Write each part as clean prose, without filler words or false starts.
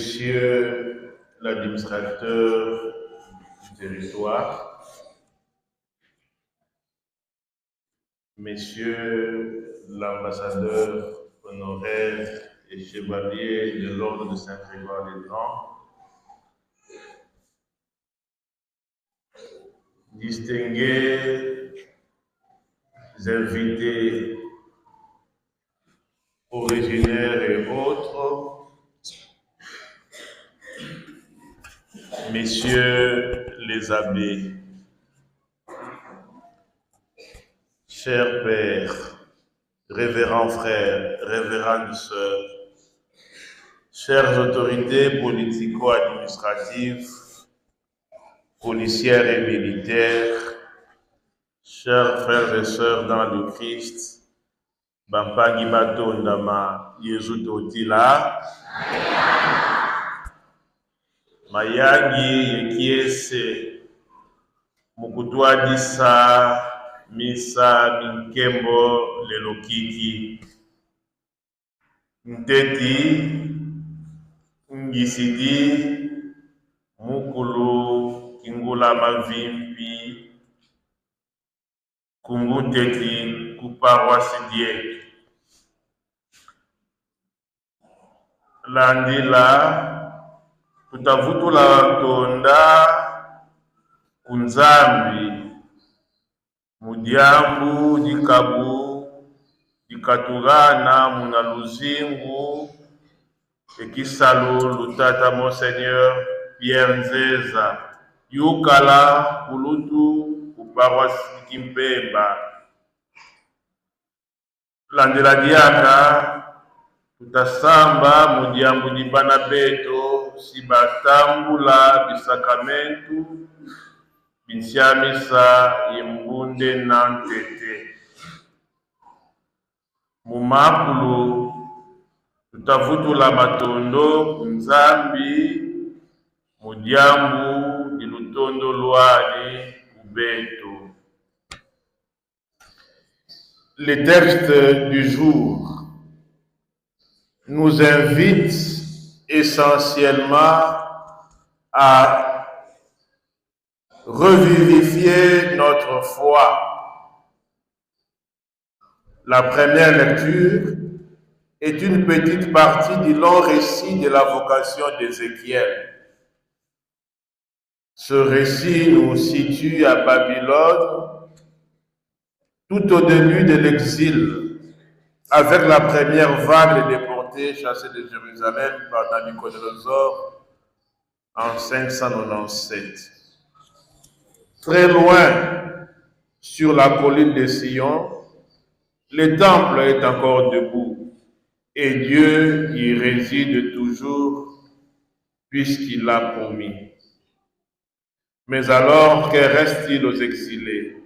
Monsieur l'administrateur du territoire, Monsieur l'ambassadeur honoraire et chevalier de l'ordre de Saint-Grégoire-les-Grands, distingués invités originaires et autres, Messieurs les abbés, chers pères, révérends frères, révérendes sœurs, chères autorités politico-administratives, policières et militaires, chers frères et sœurs dans le Christ, Bampangi Batondama Yesu Totila, Mayangi Yekiese, Mukutwa Disa, Misa Minkembo Lelokiki, Nteti, Ngisidi, Mukulu, Kingula Mavimpi, Kumbuteti, Kuparwasi Landila, tutavutula tonda kunzambi mudiambu dikabu dikatugana muna luzingu ekisalo lutata Monseigneur Pierre Nzeza yukala kulutu kuparwasi Kimpemba landela diaka tutasamba mudiambu dibana beto sibatambula bisakamentu binsiamisa imbunde nantete mumakulu tutavutula matondo kunzambi mudiambu dilutondo lwani kubeto. Le texte du jour nous invite essentiellement à revivifier notre foi. La première lecture est une petite partie du long récit de la vocation d'Ézéchiel. Ce récit nous situe à Babylone tout au début de l'exil, avec la première vague des déportés chassés de Jérusalem par Nabuchodonosor en 597. Très loin, sur la colline de Sion, le temple est encore debout et Dieu y réside toujours puisqu'il l'a promis. Mais alors, que reste-t-il aux exilés?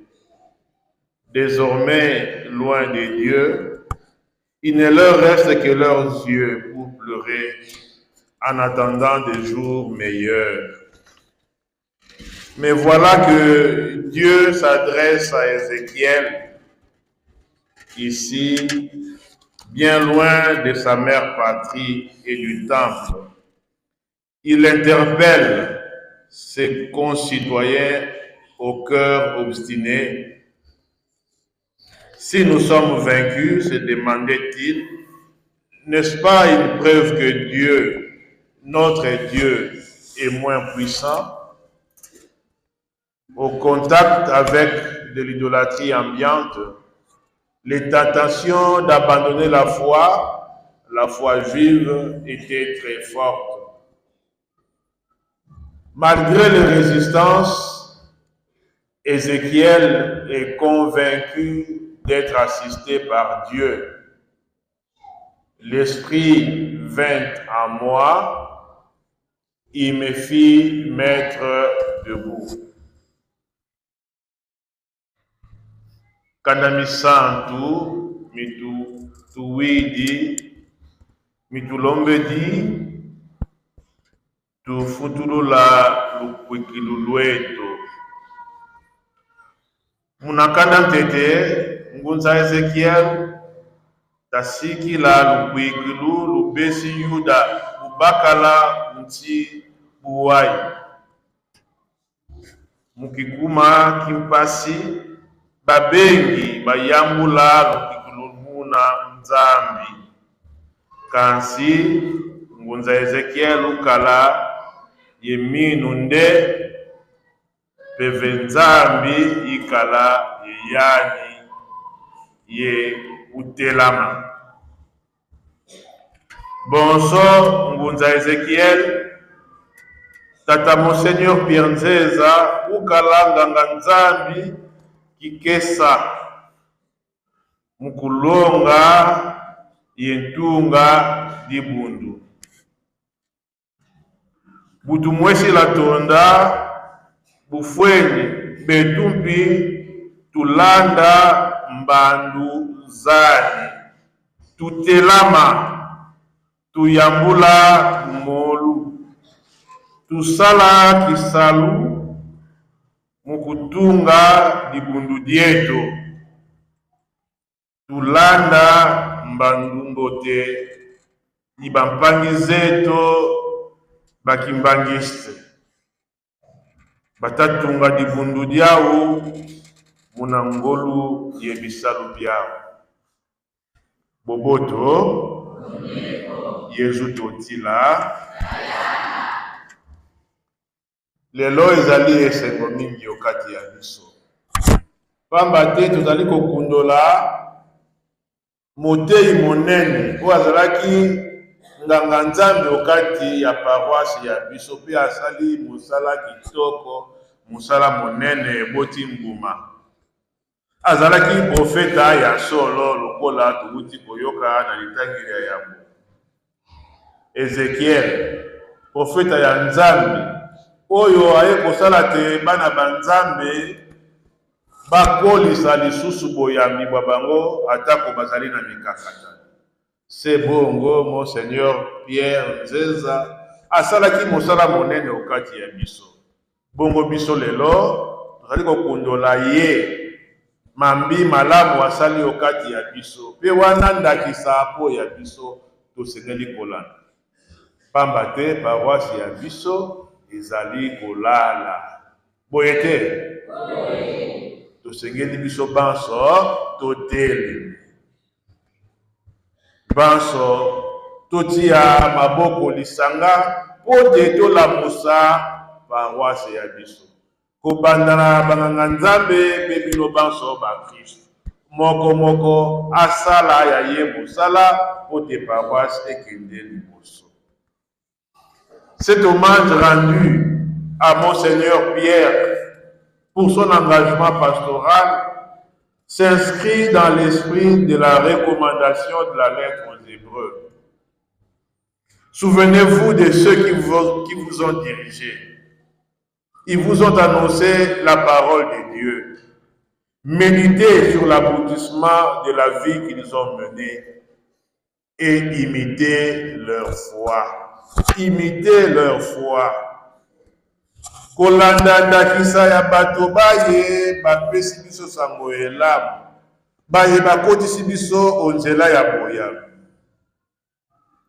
Désormais, loin de Dieu, il ne leur reste que leurs yeux pour pleurer en attendant des jours meilleurs. Mais voilà que Dieu s'adresse à Ézéchiel, ici, bien loin de sa mère patrie et du temple. Il interpelle ses concitoyens au cœur obstiné. Si nous sommes vaincus, se demandait-il, n'est-ce pas une preuve que Dieu, notre Dieu, est moins puissant? Au contact avec de l'idolâtrie ambiante, les tentations d'abandonner la foi juive étaient très fortes. Malgré les résistances, Ézéchiel est convaincu d'être assisté par Dieu. L'Esprit vint en moi, il me fit mettre debout. Kanamisantu, mitu tuwidi, mitulombedi, tu futulula lukwikilulweto. Munakanda tete, ngunza Ezekiel, tasiki la lukwikilu, lubesi yuda, bakala nti buwai. Mukikuma kimpasi babengi bayambula lukikulumuna nzambi. Kansi ngunza Ezekiel ukala yeminu nde peve nzambi ikala yeyani ye utelama. Bonso ngunza Ezekiel tata Monseigneur Pierre Nzeza ukala nganga nzambi kikesa mukulonga yentunga dibundu. Butu mwesi la tonda bufweni betumpi tulanda mbandu zani tutelama tuyambula molu tusala kisalu mukutunga dibundu dieto tulanda mbandu mbote ibampangi zeto bakimbangiste batatunga dibundu diawo muna ngolu yebisalu biawo boboto Yesu totila lelo ezali esengo mingi okati ya biso pamba te tozali kokundola motei monene oyo azalaki nganga nzambe okati ya paroisse ya biso pe asali mosala kitoko mosala monene eboti mbuma. Azalaki profeta ya solo lokola tubuti koyoka na litangeli ya yambo. Ezekiel profeta ya nzambe oyo aye kosala te bana banzambe bakolisa lisusu boyambi bwa bango atako bazali na mikakata. C'est bongo Monseigneur Pierre Nzeza asalaki mosala monene okati ya biso. Bongo biso lelo tozali kokundola ye mambi malamu asali okati ya biso. Pe wana ndakisa po ya biso tosengeli kolanda. Pamba te paroisse ya biso ezali kolala. Boyete tosengeli biso banso totele. Banso totia maboko lisanga pote tolamusa paroisse ya biso. Kobandana banganga nzambe pe bino banso ba Kristo. Moko moko asala ya ye mosala pote paroisse ekende liboso. Cet hommage rendu à Monseigneur Pierre pour son engagement pastoral s'inscrit dans l'esprit de la recommandation de la lettre aux Hébreux. Souvenez-vous de ceux qui vous ont dirigé. Ils vous ont annoncé la parole de Dieu. Méditez sur l'aboutissement de la vie qu'ils ont menée et imitez leur foi. Imitez leur foi. Kolanda ndakisa ya bato baye bapesi biso sango elamu baye bakotisi biso onzela ya boya.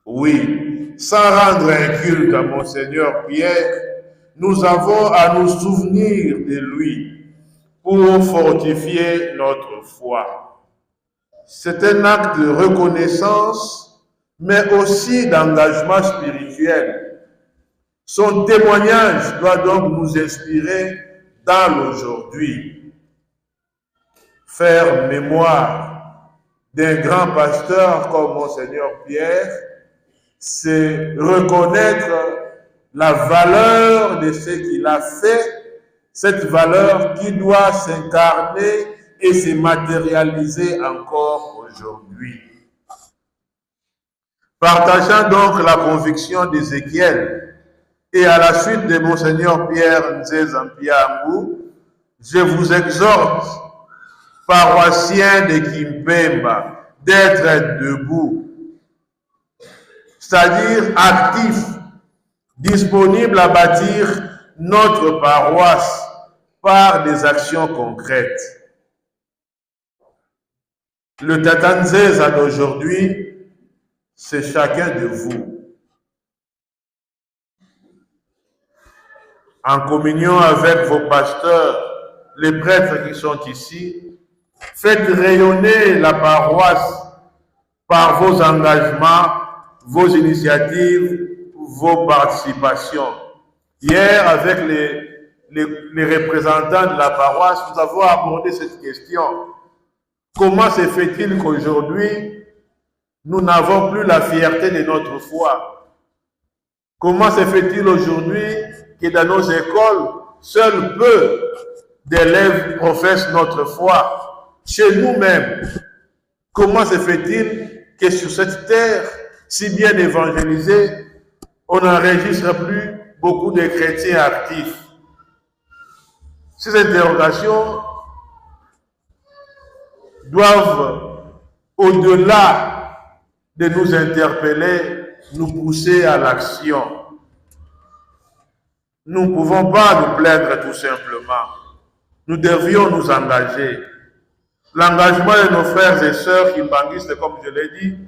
Oui, sans rendre un culte à Monseigneur Pierre, nous avons à nous souvenir de lui pour fortifier notre foi. C'est un acte de reconnaissance, mais aussi d'engagement spirituel. Son témoignage doit donc nous inspirer dans l'aujourd'hui. Faire mémoire d'un grand pasteur comme Monseigneur Pierre, c'est reconnaître la valeur de ce qu'il a fait, cette valeur qui doit s'incarner et se matérialiser encore aujourd'hui. Partageant donc la conviction d'Ézéchiel, et à la suite de Monseigneur Pierre Nzeza Mpiambu, je vous exhorte, paroissiens de Kimpemba, d'être debout, c'est-à-dire actifs, disponibles à bâtir notre paroisse par des actions concrètes. Le Tata Nzeza d'aujourd'hui, c'est chacun de vous. en communion avec vos pasteurs, les prêtres qui sont ici, faites rayonner la paroisse par vos engagements, vos initiatives, vos participations. Hier, avec les représentants de la paroisse, nous avons abordé cette question. Comment se fait-il qu'aujourd'hui, nous n'avons plus la fierté de notre foi? Comment se fait-il aujourd'hui que dans nos écoles, seul peu d'élèves professent notre foi? Chez nous-mêmes, comment se fait-il que sur cette terre, si bien évangélisée, on n'enregistre plus beaucoup de chrétiens actifs? Ces interrogations doivent, au-delà de nous interpeller, nous pousser à l'action. Nous ne pouvons pas nous plaindre tout simplement. Nous devions nous engager. L'engagement de nos frères et sœurs kimbanguistes, comme je l'ai dit,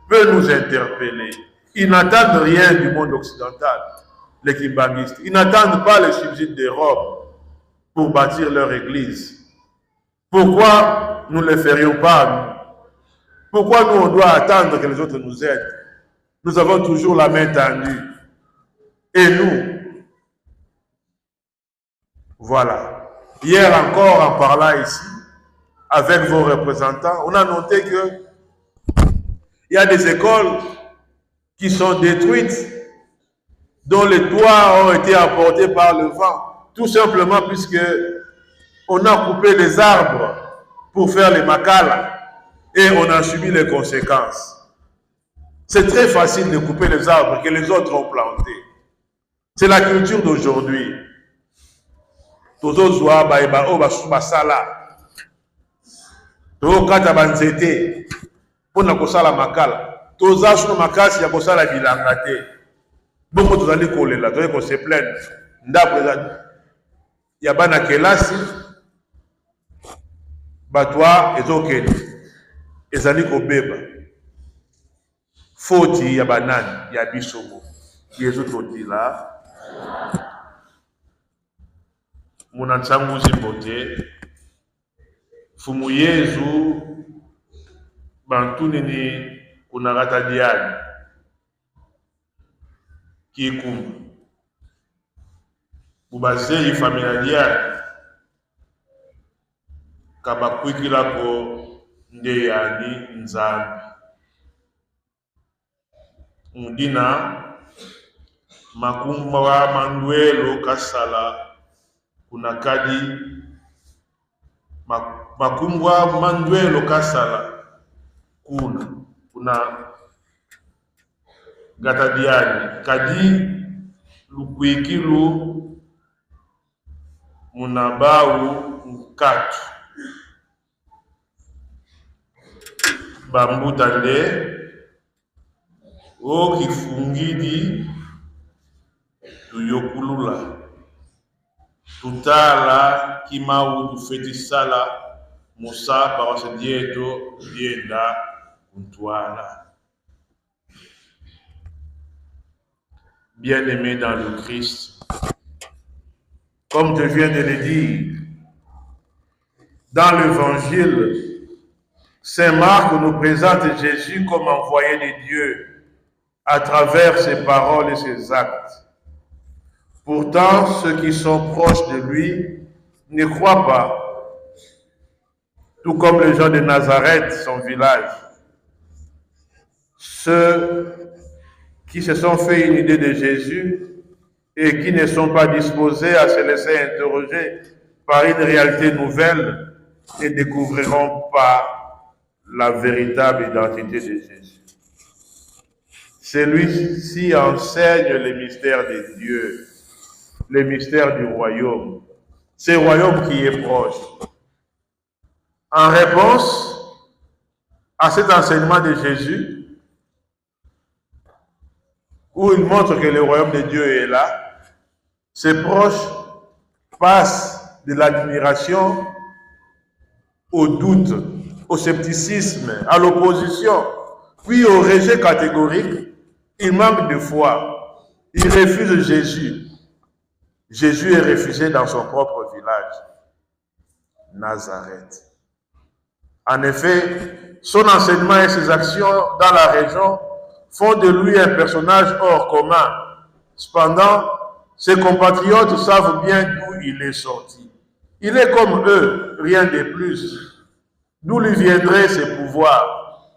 peut nous interpeller. Ils n'attendent rien du monde occidental, les kimbanguistes. Ils n'attendent pas les subsides d'Europe pour bâtir leur église. Pourquoi nous ne le ferions pas? Pourquoi nous, on doit attendre que les autres nous aident? Nous avons toujours la main tendue. Et nous, voilà. Hier encore, en parlant ici, avec vos représentants, on a noté que il y a des écoles qui sont détruites, dont les toits ont été emportés par le vent, tout simplement puisque on a coupé les arbres pour faire les makala et on a subi les conséquences. C'est très facile de couper les arbres que les autres ont plantés. C'est la culture d'aujourd'hui. Tozo zoa baeba o basala. Tozo kata banzete. Pona kosala makala. Toza suna makasi ya kosala bilanga te. Bongo tozali kolela, tozali ko se plaindre. Ndapo ya bana kelasi batwa ezokende. Ezali kobeba. Foti ya banani ya bisomo. Yesu totila. Munatsangu zimbote. Fumu Yesu bantu nini kunagata diani. Kikumba. Bubazeli familia diani. Kabakwikila ko nde yani nzambi. Mudina makumba wa Manuelo kasala kuna kadi makumbwa Manuelo kasala kuna gatadiani kadi lukwikilu munabau nkatu bambutande o kifungidi tuyokulula tutala kimau tufetisala musa parose dieto dienda kuntwala. Bien-aimés dans le Christ, comme je viens de le dire, dans l'évangile, Saint Marc nous présente Jésus comme envoyé de Dieu à travers ses paroles et ses actes. Pourtant, ceux qui sont proches de lui ne croient pas, tout comme les gens de Nazareth, son village. Ceux qui se sont fait une idée de Jésus et qui ne sont pas disposés à se laisser interroger par une réalité nouvelle ne découvriront pas la véritable identité de Jésus. Celui-ci enseigne les mystères de Dieu, les mystères du royaume. C'est le royaume qui est proche. En réponse à cet enseignement de Jésus, où il montre que le royaume de Dieu est là, ses proches passent de l'admiration au doute, au scepticisme, à l'opposition, puis au rejet catégorique. Ils manquent de foi. Ils refusent Jésus. Jésus est réfugié dans son propre village, Nazareth. En effet, son enseignement et ses actions dans la région font de lui un personnage hors commun. Cependant, ses compatriotes savent bien d'où il est sorti. Il est comme eux, rien de plus. D'où lui viendraient ses pouvoirs?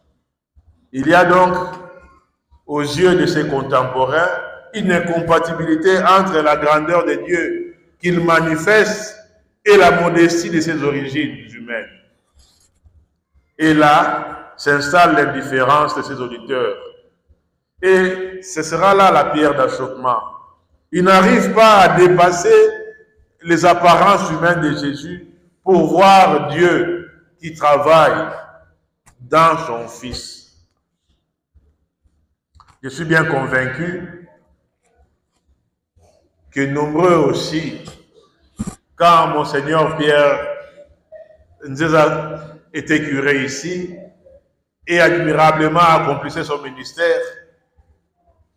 Il y a donc, aux yeux de ses contemporains, une incompatibilité entre la grandeur de Dieu qu'il manifeste et la modestie de ses origines humaines. Et là s'installe l'indifférence de ses auditeurs. Et ce sera là la pierre d'achoppement. Ils n'arrivent pas à dépasser les apparences humaines de Jésus pour voir Dieu qui travaille dans son Fils. Je suis bien convaincu que nombreux aussi, quand Monseigneur Pierre Nzeza était curé ici et admirablement accomplissait son ministère,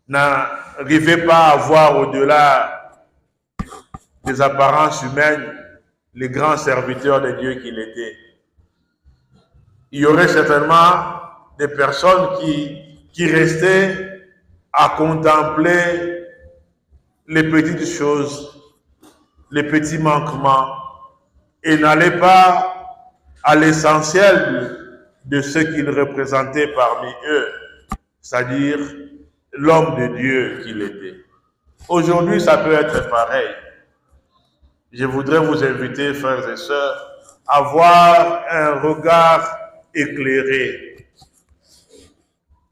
n'arrivait pas à voir au-delà des apparences humaines les grands serviteurs de Dieu qu'il était. Il y aurait certainement des personnes qui restaient à contempler les petites choses, les petits manquements, et n'allaient pas à l'essentiel de ce qu'il représentait parmi eux, c'est-à-dire l'homme de Dieu qu'il était. Aujourd'hui, ça peut être pareil. Je voudrais vous inviter, frères et sœurs, à avoir un regard éclairé.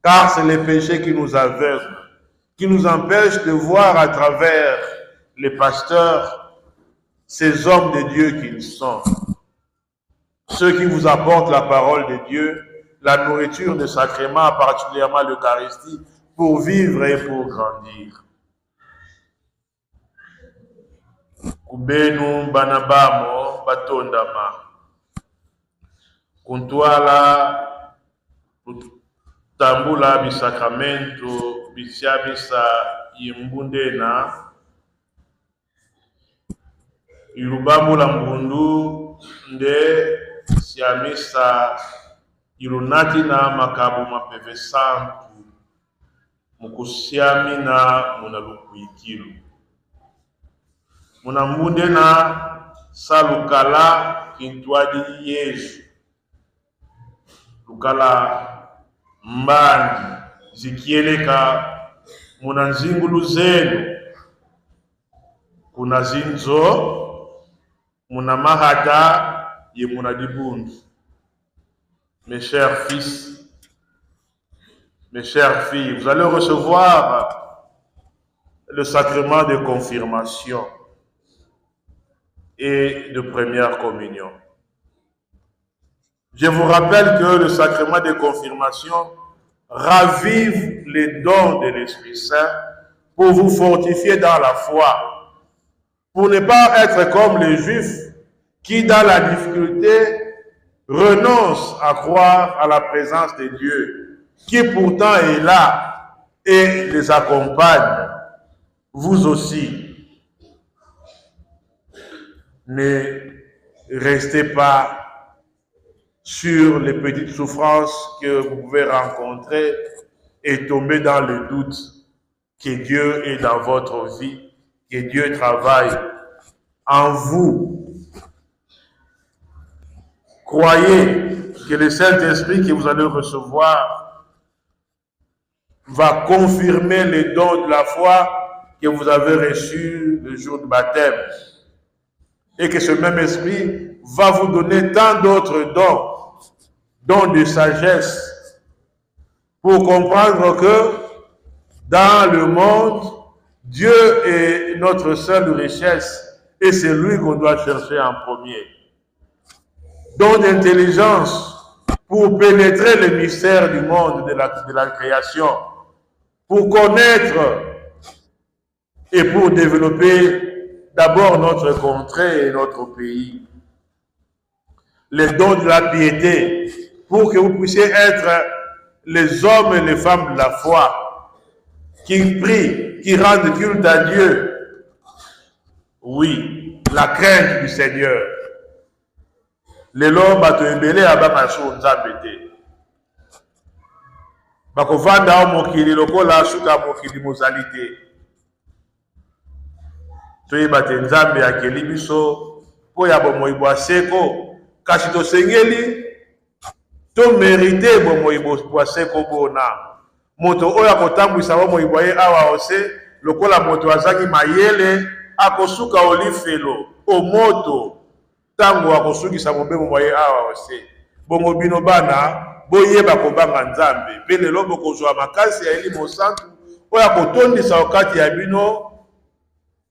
Car c'est les péchés qui nous aveuglent, qui nous empêchent de voir à travers les pasteurs ces hommes de Dieu qu'ils sont. Ceux qui vous apportent la parole de Dieu, la nourriture de sacrement, particulièrement l'Eucharistie, pour vivre et pour grandir. Kubenu banabamo batondama. Kuntwala tambula bisakramento bisyabisa yimbundena ilubamula mbundu nde siamisa ilunati na makabu mapeve santu mukusiami na munalukuikilu munambunde na salukala kintwadi Yesu lukala mbangi zikieleka muna nzingulu zenu kuna zinzo muna mahata ye muna dibundu. Mes chers fils, mes chères filles, vous allez recevoir le sacrement de confirmation et de première communion. Je vous rappelle que le sacrement de confirmation ravive les dons de l'Esprit Saint pour vous fortifier dans la foi, pour ne pas être comme les Juifs qui, dans la difficulté, renoncent à croire à la présence de Dieu, qui pourtant est là et les accompagne. Vous aussi, ne restez pas sur les petites souffrances que vous pouvez rencontrer et tomber dans le doute que Dieu est dans votre vie, que Dieu travaille en vous. Croyez que le Saint-Esprit que vous allez recevoir va confirmer les dons de la foi que vous avez reçus le jour du baptême. Et que ce même Esprit va vous donner tant d'autres dons de sagesse, pour comprendre que dans le monde, Dieu est notre seule richesse et c'est lui qu'on doit chercher en premier. Don d'intelligence pour pénétrer les mystères du monde, de la création, pour connaître et pour développer d'abord notre contrée et notre pays. Les dons de la piété, pour que vous puissiez être les hommes et les femmes de la foi, qui prient, qui rendent culte à Dieu, Oui, la crainte du Seigneur. Lelo bato ebele abaka so nzambe te. Bakovanda o mokili lokola suka mokili mozali te. Toyeba te nzambe akeli biso po ya bomoi bwa seko kasi tosengeli to mérité bomoi bwa seko bona. Moto oyo akotambwisa bomoi bwa ye awa ose lokola moto azangi mayele akosuka olifelo o moto tango akosukisa mobembo mwa ye awa ose. Bongo bino bana boyeba kobanga nzambe mpe lelo bokozwa makasi ya elimo santu oyo akotondisa okati ya bino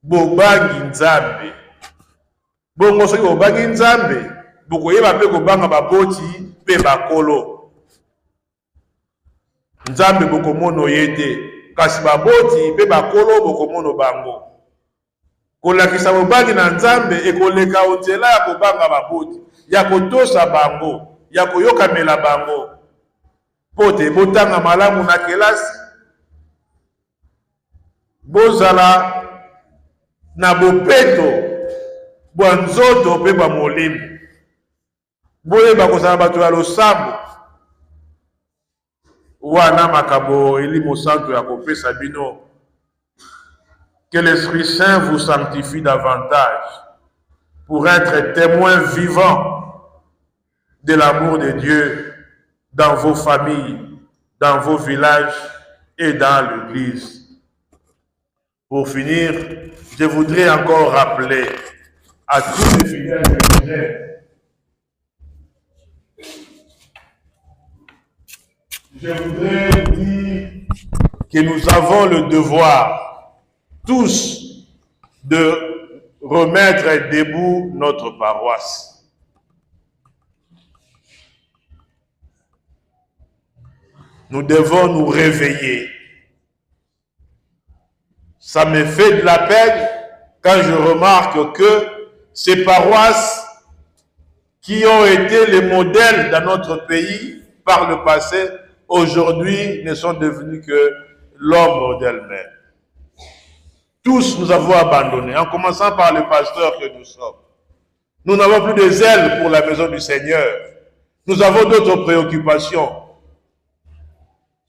bobangi nzambe. Bongo soki bobangi nzambe bokoyeba mpe kobanga baboti mpe bakolo. Nzambe bokomono ye te kasi baboti mpe bakolo bokomono bango. Kolakisa bobangi na nzambe ekoleka onzela ya kobanga baboti ya kotosa bango ya koyokamela bango pote botanga malamu na kelasi bozala na bopeto bwa nzoto mpe bwa molimo boyeba kozala bato ya losambo wana makambo elimo santo ya kopesa bino. Que l'Esprit Saint vous sanctifie davantage pour être témoin vivant de l'amour de Dieu dans vos familles, dans vos villages et dans l'Église. Pour finir, je voudrais encore rappeler à tous les fidèles chrétiens je voudrais dire que nous avons le devoir tous de remettre debout notre paroisse. Nous devons nous réveiller. Ça me fait de la peine quand je remarque que ces paroisses qui ont été les modèles dans notre pays par le passé, aujourd'hui ne sont devenues que l'ombre d'elles-mêmes. Tous nous avons abandonné, en commençant par le pasteur que nous sommes. Nous n'avons plus de zèle pour la maison du Seigneur. Nous avons d'autres préoccupations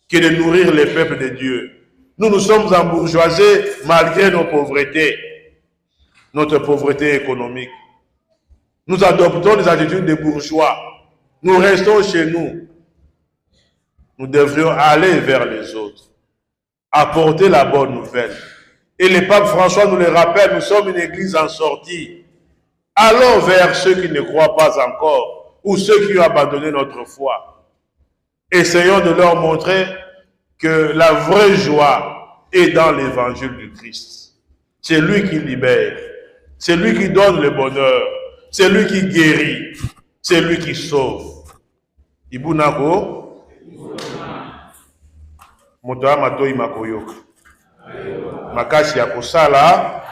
que de nourrir les peuples de Dieu. Nous nous sommes embourgeoisés malgré nos pauvretés, notre pauvreté économique. Nous adoptons des attitudes de bourgeois. Nous restons chez nous. Nous devrions aller vers les autres, apporter la bonne nouvelle. Et le pape François nous le rappelle, nous sommes une église en sortie. Allons vers ceux qui ne croient pas encore ou ceux qui ont abandonné notre foi. Essayons de leur montrer que la vraie joie est dans l'évangile du Christ. C'est lui qui libère, c'est lui qui donne le bonheur, c'est lui qui guérit, c'est lui qui sauve. Ibunako, moto matoi makoyoka. Makasi ya kosala